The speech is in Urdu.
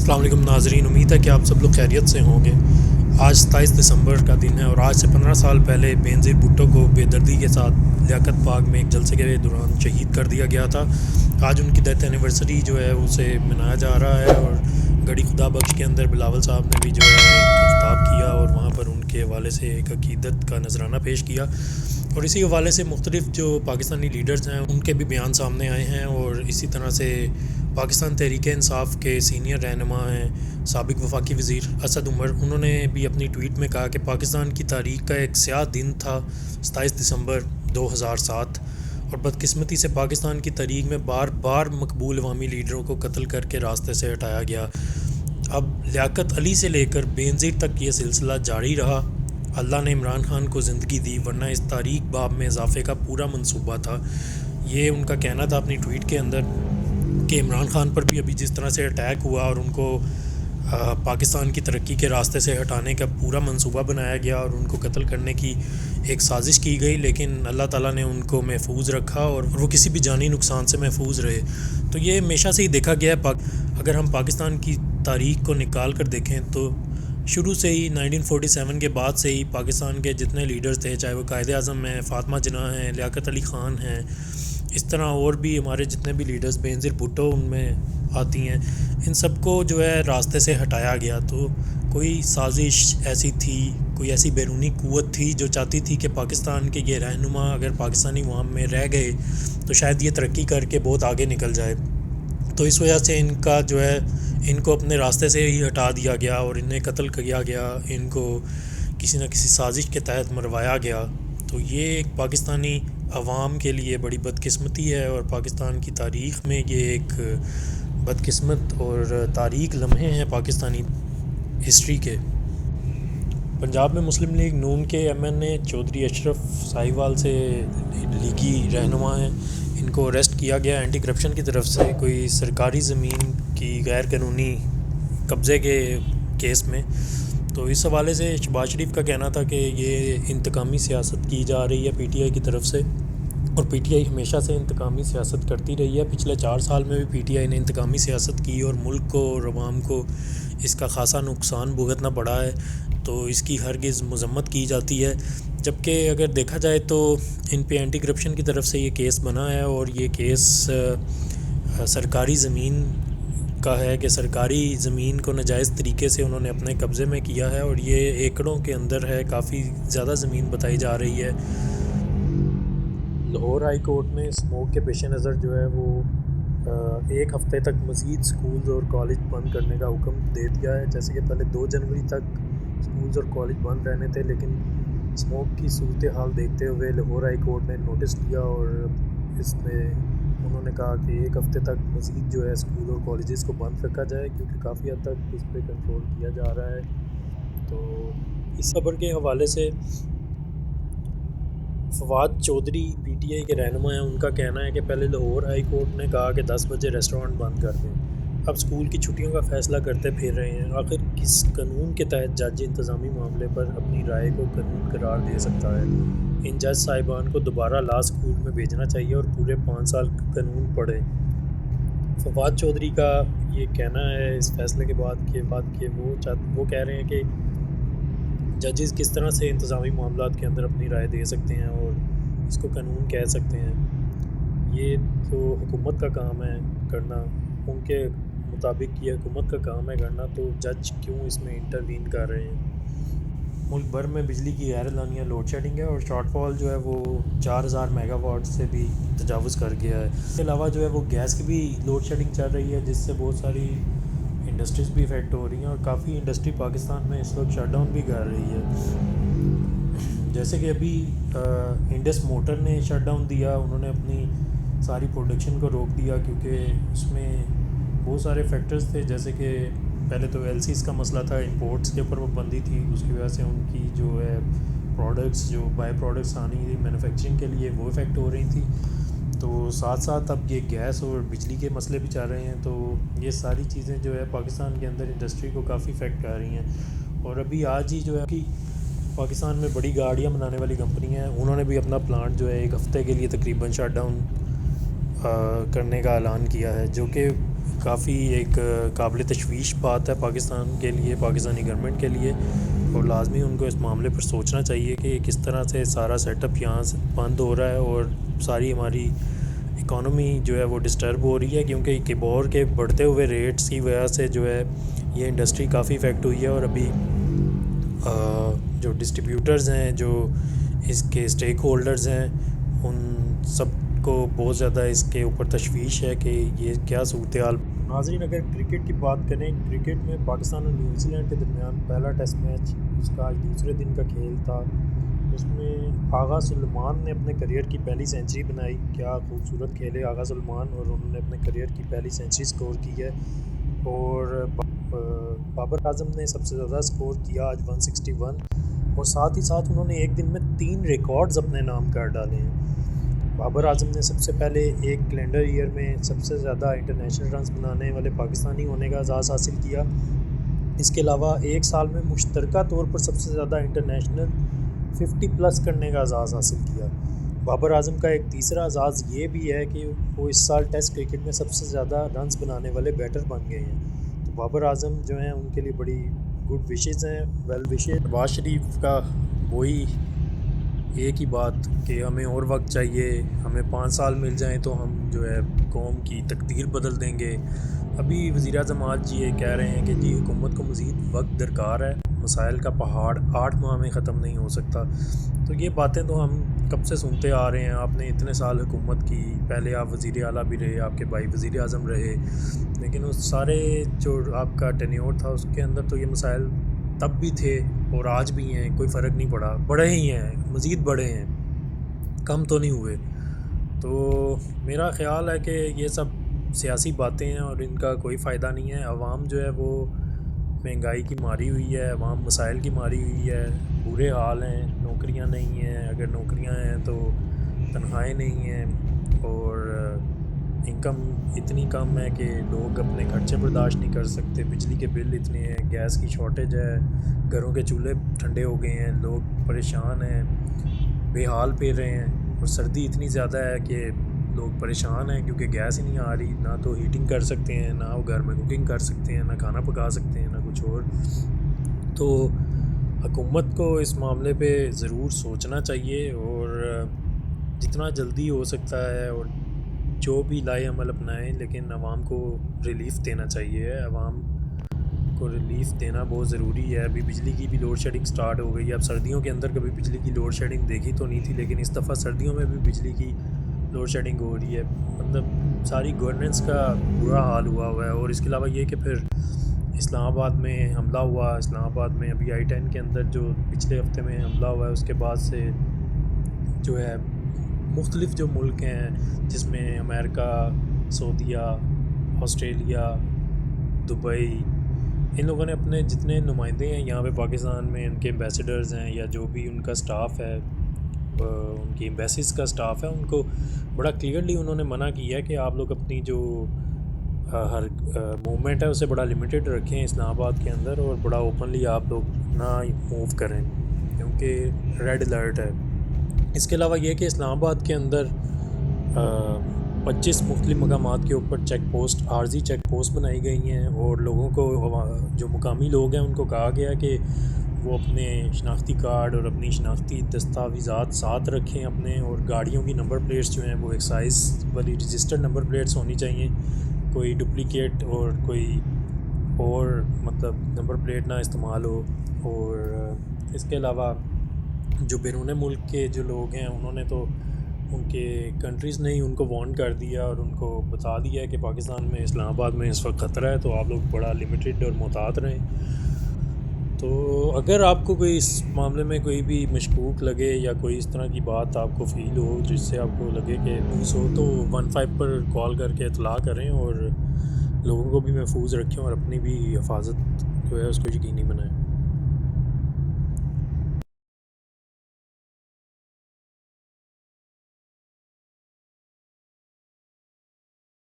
السلام علیکم ناظرین، امید ہے کہ آپ سب لوگ خیریت سے ہوں گے۔ آج 27 دسمبر کا دن ہے اور آج سے 15 سال پہلے بینظیر بھٹو کو بے دردی کے ساتھ لیاقت پارک میں ایک جلسے کے دوران شہید کر دیا گیا تھا۔ آج ان کی ڈیتھ اینیورسری جو ہے اسے منایا جا رہا ہے اور گڑھی خدا بخش کے اندر بلاول صاحب نے بھی جو ہے ایک خطاب کیا اور وہاں پر ان کے حوالے سے ایک عقیدت کا نذرانہ پیش کیا، اور اسی حوالے سے مختلف جو پاکستانی لیڈرز ہیں ان کے بھی بیان سامنے آئے ہیں، اور اسی طرح سے پاکستان تحریک انصاف کے سینئر رہنما ہیں سابق وفاقی وزیر اسد عمر، انہوں نے بھی اپنی ٹویٹ میں کہا کہ پاکستان کی تاریخ کا ایک سیاہ دن تھا 27 دسمبر 2007، اور بدقسمتی سے پاکستان کی تاریخ میں بار بار مقبول عوامی لیڈروں کو قتل کر کے راستے سے ہٹایا گیا۔ اب لیاقت علی سے لے کر بینظیر تک یہ سلسلہ جاری رہا۔ اللہ نے عمران خان کو زندگی دی ورنہ اس تاریخ باب میں اضافے کا پورا منصوبہ تھا۔ یہ ان کا کہنا تھا اپنی ٹویٹ کے اندر کہ عمران خان پر بھی ابھی جس طرح سے اٹیک ہوا اور ان کو پاکستان کی ترقی کے راستے سے ہٹانے کا پورا منصوبہ بنایا گیا اور ان کو قتل کرنے کی ایک سازش کی گئی، لیکن اللہ تعالیٰ نے ان کو محفوظ رکھا اور وہ کسی بھی جانی نقصان سے محفوظ رہے۔ تو یہ ہمیشہ سے ہی دیکھا گیا ہے۔ اگر ہم پاکستان کی تاریخ کو نکال کر دیکھیں تو شروع سے ہی 1947 کے بعد سے ہی پاکستان کے جتنے لیڈرز تھے، چاہے وہ قائد اعظم ہیں، فاطمہ جناح ہیں، لیاقت علی خان ہیں، اس طرح اور بھی ہمارے جتنے بھی لیڈرز، بینظیر بھٹو ان میں آتی ہیں، ان سب کو جو ہے راستے سے ہٹایا گیا۔ تو کوئی سازش ایسی تھی، کوئی ایسی بیرونی قوت تھی جو چاہتی تھی کہ پاکستان کے یہ رہنما اگر پاکستانی عوام میں رہ گئے تو شاید یہ ترقی کر کے بہت آگے نکل جائے۔ تو اس وجہ سے ان کا جو ہے ان کو اپنے راستے سے ہی ہٹا دیا گیا اور انہیں قتل کیا گیا، ان کو کسی نہ کسی سازش کے تحت مروایا گیا۔ تو یہ ایک پاکستانی عوام کے لیے بڑی بدقسمتی ہے، اور پاکستان کی تاریخ میں یہ ایک بدقسمت اور تاریک لمحے ہیں پاکستانی ہسٹری کے۔ پنجاب میں مسلم لیگ نون کے ایم این اے چودھری اشرف ساہیوال سے لیگی رہنما ہیں، ان کو اریسٹ کیا گیا اینٹی کرپشن کی طرف سے کوئی سرکاری زمین کی غیر قانونی قبضے کے کیس میں۔ تو اس حوالے سے شہباز شریف کا کہنا تھا کہ یہ انتقامی سیاست کی جا رہی ہے پی ٹی آئی کی طرف سے، اور پی ٹی آئی ہمیشہ سے انتقامی سیاست کرتی رہی ہے۔ پچھلے 4 سال میں بھی پی ٹی آئی نے انتقامی سیاست کی اور ملک کو اور عوام کو اس کا خاصا نقصان بھگتنا پڑا ہے، تو اس کی ہرگز مذمت کی جاتی ہے۔ جبکہ اگر دیکھا جائے تو ان پہ اینٹی کرپشن کی طرف سے یہ کیس بنا ہے، اور یہ کیس سرکاری زمین کا ہے کہ سرکاری زمین کو ناجائز طریقے سے انہوں نے اپنے قبضے میں کیا ہے، اور یہ ایکڑوں کے اندر ہے، کافی زیادہ زمین بتائی جا رہی ہے۔ لاہور ہائی کورٹ نے اسموک کے پیش نظر جو ہے وہ 1 ہفتے تک مزید سکولز اور کالج بند کرنے کا حکم دے دیا ہے۔ جیسے کہ پہلے 2 جنوری تک سکولز اور کالج بند رہنے تھے، لیکن اسموک کی صورتحال دیکھتے ہوئے لاہور ہائی کورٹ نے نوٹس لیا اور اس میں انہوں نے کہا کہ 1 ہفتے تک مزید جو ہے اسکول اور کالجز کو بند رکھا جائے، کیونکہ کافی حد تک اس پہ کنٹرول کیا جا رہا ہے۔ تو اس خبر کے حوالے سے Fawad Chaudhry P T I کے رہنما ہیں، ان کا کہنا ہے کہ پہلے لاہور ہائی کورٹ نے کہا کہ 10 بجے ریسٹورنٹ بند کر دیں، اب اسکول کی چھٹیوں کا فیصلہ کرتے پھر رہے ہیں۔ آخر کس قانون کے تحت جج انتظامی معاملے پر اپنی رائے کو قانون قرار دے سکتا ہے؟ ان جج صاحبان کو دوبارہ لا اسکول میں بھیجنا چاہیے اور پورے 5 سال قانون پڑھیں۔ فواد چودھری کا یہ کہنا ہے اس فیصلے کے بعد کہ وہ کہہ رہے ہیں کہ ججز کس طرح سے انتظامی معاملات کے اندر اپنی رائے دے سکتے ہیں اور اس کو قانون کہہ سکتے ہیں؟ یہ تو حکومت کا کام ہے کرنا، ان کے مطابق یہ حکومت کا کام ہے کرنا، تو جج کیوں اس میں انٹروین کر رہے ہیں؟ ملک بھر میں بجلی کی غیر اعلانیہ لوڈ شیڈنگ ہے اور شارٹ فال جو ہے وہ 4000 میگا واٹ سے بھی تجاوز کر گیا ہے۔ اس کے علاوہ جو ہے وہ گیس کی بھی لوڈ شیڈنگ چل رہی ہے، جس سے بہت ساری انڈسٹریز بھی افیکٹ ہو رہی ہیں، اور کافی انڈسٹری پاکستان میں اس وقت شٹ ڈاؤن بھی کر رہی ہے۔ جیسے کہ ابھی انڈس موٹر نے شٹ ڈاؤن دیا، انہوں نے اپنی ساری پروڈکشن کو روک دیا، کیونکہ اس میں بہت سارے فیکٹرز تھے، جیسے کہ پہلے تو ایل سیز کا مسئلہ تھا، امپورٹس کے اوپر پابندی تھی، اس کی وجہ سے ان کی جو ہے پروڈکٹس جو بائی پروڈکٹس آنی تھی مینوفیکچرنگ کے لیے وہ افیکٹ ہو رہی تھی۔ تو ساتھ ساتھ اب یہ گیس اور بجلی کے مسئلے بھی چل رہے ہیں، تو یہ ساری چیزیں جو ہے پاکستان کے اندر انڈسٹری کو کافی افیکٹ کر رہی ہیں۔ اور ابھی آج ہی جو ہے کہ پاکستان میں بڑی گاڑیاں بنانے والی کمپنیاں ہیں، انہوں نے بھی اپنا پلانٹ جو ہے 1 ہفتے کے لیے تقریباً شٹ ڈاؤن کرنے کا اعلان کیا ہے، جو کہ کافی ایک قابل تشویش بات ہے پاکستان کے لیے، پاکستانی گورنمنٹ کے لیے، اور لازمی ان کو اس معاملے پر سوچنا چاہیے کہ کس طرح سے سارا سیٹ اپ یہاں سے بند ہو رہا ہے اور ساری ہماری اکانومی جو ہے وہ ڈسٹرب ہو رہی ہے، کیونکہ کیبور کے بڑھتے ہوئے ریٹس کی وجہ سے جو ہے یہ انڈسٹری کافی افیکٹ ہوئی ہے، اور ابھی جو ڈسٹریبیوٹرز ہیں، جو اس کے اسٹیک ہولڈرز ہیں، ان سب کو بہت زیادہ اس کے اوپر تشویش ہے کہ یہ کیا صورتحال۔ ناظرین، اگر کرکٹ کی بات کریں، کرکٹ میں پاکستان اور نیوزی لینڈ کے درمیان پہلا ٹیسٹ میچ اس کا آج دوسرے دن کا کھیل تھا، اس میں آغا سلیمان نے اپنے کریئر کی پہلی سینچری بنائی۔ کیا خوبصورت کھیلے آغا سلیمان، اور انہوں نے اپنے کریئر کی پہلی سینچری سکور کی ہے، اور بابر اعظم نے سب سے زیادہ سکور کیا آج 161، اور ساتھ ہی ساتھ انہوں نے ایک دن میں 3 ریکارڈز اپنے نام کر ڈالے ہیں۔ بابر اعظم نے سب سے پہلے ایک کیلنڈر ایئر میں سب سے زیادہ انٹرنیشنل رنز بنانے والے پاکستانی ہونے کا اعزاز حاصل کیا۔ اس کے علاوہ ایک سال میں مشترکہ طور پر سب سے زیادہ انٹرنیشنل 50 پلس کرنے کا اعزاز حاصل کیا۔ بابر اعظم کا ایک تیسرا اعزاز یہ بھی ہے کہ وہ اس سال ٹیسٹ کرکٹ میں سب سے زیادہ رنز بنانے والے بیٹر بن گئے ہیں۔ تو بابر اعظم جو ہیں ان کے لیے بڑی گڈ وشز ہیں، ویل وشز۔ نواز شریف کا وہی ایک ہی بات کہ ہمیں اور وقت چاہیے، ہمیں 5 سال مل جائیں تو ہم جو ہے قوم کی تقدیر بدل دیں گے۔ ابھی وزیر اعظم آج یہ کہہ رہے ہیں کہ جی حکومت کو مزید وقت درکار ہے، مسائل کا پہاڑ 8 ماہ میں ختم نہیں ہو سکتا۔ تو یہ باتیں تو ہم کب سے سنتے آ رہے ہیں، آپ نے اتنے سال حکومت کی، پہلے آپ وزیر اعلیٰ بھی رہے، آپ کے بھائی وزیر اعظم رہے، لیکن اس سارے جو آپ کا ٹینیور تھا اس کے اندر تو یہ مسائل تب بھی تھے اور آج بھی ہیں، کوئی فرق نہیں پڑا، بڑے ہی ہیں، مزید بڑے ہیں، کم تو نہیں ہوئے۔ تو میرا خیال ہے کہ یہ سب سیاسی باتیں ہیں اور ان کا کوئی فائدہ نہیں ہے۔ عوام جو ہے وہ مہنگائی کی ماری ہوئی ہے، عوام مسائل کی ماری ہوئی ہے، برے حال ہیں، نوکریاں نہیں ہیں، اگر نوکریاں ہیں تو تنخواہیں نہیں ہیں، اور انکم اتنی کم ہے کہ لوگ اپنے خرچے برداشت نہیں کر سکتے، بجلی کے بل اتنے ہیں، گیس کی شارٹیج ہے، گھروں کے چولہے ٹھنڈے ہو گئے ہیں، لوگ پریشان ہیں، بے حال پھر رہے ہیں، اور سردی اتنی زیادہ ہے کہ لوگ پریشان ہیں کیونکہ گیس ہی نہیں آ رہی، نہ تو ہیٹنگ کر سکتے ہیں، نہ وہ گھر میں کوکنگ کر سکتے ہیں، نہ کھانا پکا سکتے ہیں، نہ کچھ اور۔ تو حکومت کو اس معاملے پہ ضرور سوچنا چاہیے، اور جتنا جلدی ہو سکتا ہے اور جو بھی لائے عمل اپنائیں، لیکن عوام کو ریلیف دینا چاہیے، عوام کو ریلیف دینا بہت ضروری ہے۔ ابھی بجلی کی بھی لوڈ شیڈنگ سٹارٹ ہو گئی ہے، اب سردیوں کے اندر کبھی بجلی کی لوڈ شیڈنگ دیکھی تو نہیں تھی، لیکن اس دفعہ سردیوں میں بھی بجلی کی لوڈ شیڈنگ ہو رہی ہے، مطلب ساری گورننس کا برا حال ہوا ہے۔ اور اس کے علاوہ یہ کہ پھر اسلام آباد میں حملہ ہوا، اسلام آباد میں ابھی I-10 کے اندر جو پچھلے ہفتے میں حملہ ہوا ہے، اس کے بعد سے جو ہے مختلف جو ملک ہیں جس میں امریکہ، سعودیہ، آسٹریلیا، دبئی، ان لوگوں نے اپنے جتنے نمائندے ہیں یہاں پہ پاکستان میں، ان کے ایمبیسڈرز ہیں یا جو بھی ان کا سٹاف ہے، ان کی ایمبیسیز کا سٹاف ہے، ان کو بڑا کلیئرلی انہوں نے منع کیا ہے کہ آپ لوگ اپنی جو ہر موومنٹ ہے اسے بڑا لمیٹڈ رکھیں اسلام آباد کے اندر، اور بڑا اوپنلی آپ لوگ نہ موو کریں کیونکہ ریڈ الرٹ ہے۔ اس کے علاوہ یہ کہ اسلام آباد کے اندر 25 مختلف مقامات کے اوپر چیک پوسٹ، عارضی چیک پوسٹ بنائی گئی ہیں، اور لوگوں کو، جو مقامی لوگ ہیں ان کو کہا گیا کہ وہ اپنے شناختی کارڈ اور اپنی شناختی دستاویزات ساتھ رکھیں اپنے، اور گاڑیوں کی نمبر پلیٹس جو ہیں وہ ایکسائز والی رجسٹرڈ نمبر پلیٹس ہونی چاہیے، کوئی ڈپلیکیٹ اور کوئی اور مطلب نمبر پلیٹ نہ استعمال ہو۔ اور اس کے علاوہ جو بیرون ملک کے جو لوگ ہیں انہوں نے تو ان کے کنٹریز نے ہی ان کو وارن کر دیا اور ان کو بتا دیا ہے کہ پاکستان میں، اسلام آباد میں اس وقت خطرہ ہے، تو آپ لوگ بڑا لمیٹڈ اور محتاط رہیں۔ تو اگر آپ کو کوئی اس معاملے میں کوئی بھی مشکوک لگے یا کوئی اس طرح کی بات آپ کو فیل ہو جس سے آپ کو لگے کہ محسوس ہو، تو 15 پر کال کر کے اطلاع کریں، اور لوگوں کو بھی محفوظ رکھیں اور اپنی بھی حفاظت جو ہے اس کو یقینی بنائیں۔